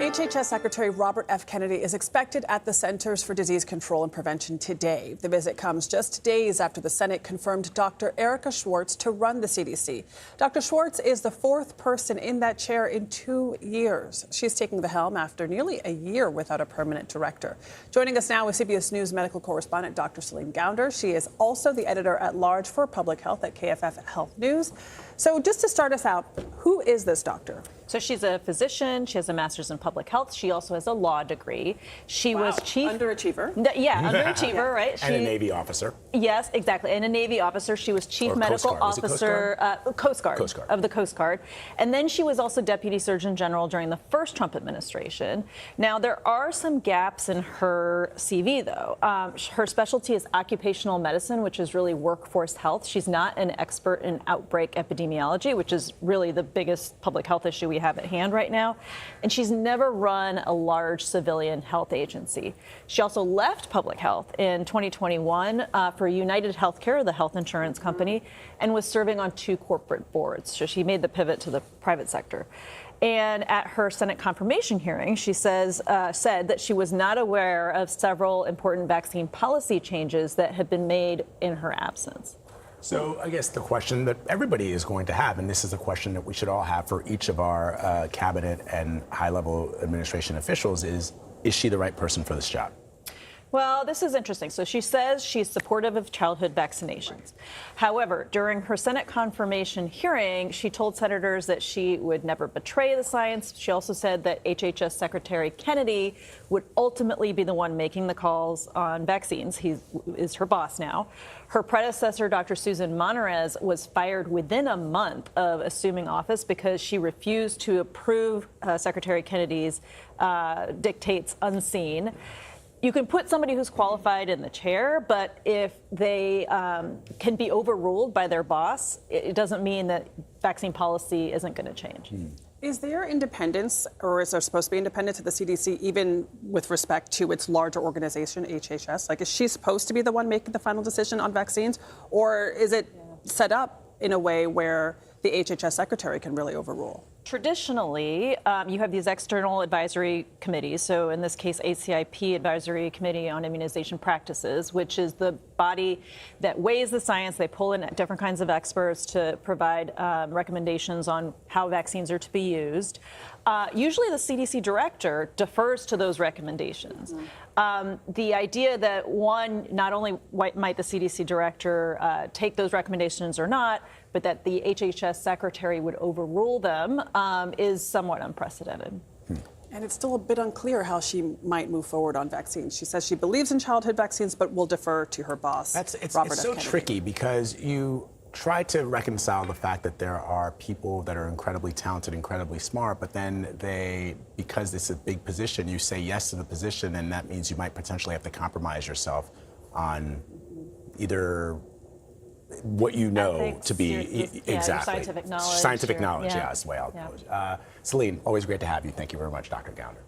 HHS Secretary Robert F. Kennedy is expected at the Centers for Disease Control and Prevention today. The visit comes just days after the Senate confirmed Dr. Erica Schwartz to run the CDC. Dr. Schwartz is the fourth person in that chair in 2 years. She's taking the helm after nearly a year without a permanent director. Joining us now is CBS News medical correspondent Dr. Celine Gounder. She is also the editor-at-large for public health at KFF Health News. So just to start us out, who is this doctor? So she's a physician. She has a master's in public health. She also has a law degree. She was chief underachiever. Yeah, underachiever, right? And a Navy officer. Yes, exactly. And a Navy officer. She was chief medical officer, Coast Guard of the Coast Guard. And then she was also deputy surgeon general during the first Trump administration. Now, there are some gaps in her CV, though. Her specialty is occupational medicine, which is really workforce health. She's not an expert in outbreak epidemiology, which is really the biggest public health issue we have at hand right now. And she's never run a large civilian health agency. She also left public health in 2021 for United Healthcare, the health insurance company, and was serving on 2 corporate boards. So she made the pivot to the private sector. And at her Senate confirmation hearing, she said that she was not aware of several important vaccine policy changes that had been made in her absence. So I guess the question that everybody is going to have, and this is a question that we should all have for each of our cabinet and high-level administration officials, is she the right person for this job? Well, this is interesting. So she says she's supportive of childhood vaccinations. However, during her Senate confirmation hearing, she told senators that she would never betray the science. She also said that HHS Secretary Kennedy would ultimately be the one making the calls on vaccines. He is her boss now. Her predecessor, Dr. Susan Monterez, was fired within a month of assuming office because she refused to approve Secretary Kennedy's dictates unseen. You can put somebody who's qualified in the chair, but if they can be overruled by their boss, it doesn't mean that vaccine policy isn't going to change. Is there independence, or is there supposed to be independence at the CDC, even with respect to its larger organization, HHS? Like, is she supposed to be the one making the final decision on vaccines, or is it set up in a way where the HHS secretary can really overrule? Traditionally, you have these external advisory committees. So in this case, ACIP, Advisory Committee on Immunization Practices, which is the body that weighs the science. They pull in different kinds of experts to provide recommendations on how vaccines are to be used. Usually the CDC director defers to those recommendations. The idea that not only might the CDC director take those recommendations or not, but that the HHS secretary would overrule them is somewhat unprecedented. And it's still a bit unclear how she might move forward on vaccines. She says she believes in childhood vaccines, but will defer to her boss, Robert F. Kennedy. It's so tricky because you try to reconcile the fact that there are people that are incredibly talented, incredibly smart, but then because it's a big position, you say yes to the position, and that means you might potentially have to compromise yourself on either what you know ethics, to be exactly scientific knowledge. Yeah, is the way I'll put it. Celine, always great to have you. Thank you very much, Dr. Gounder.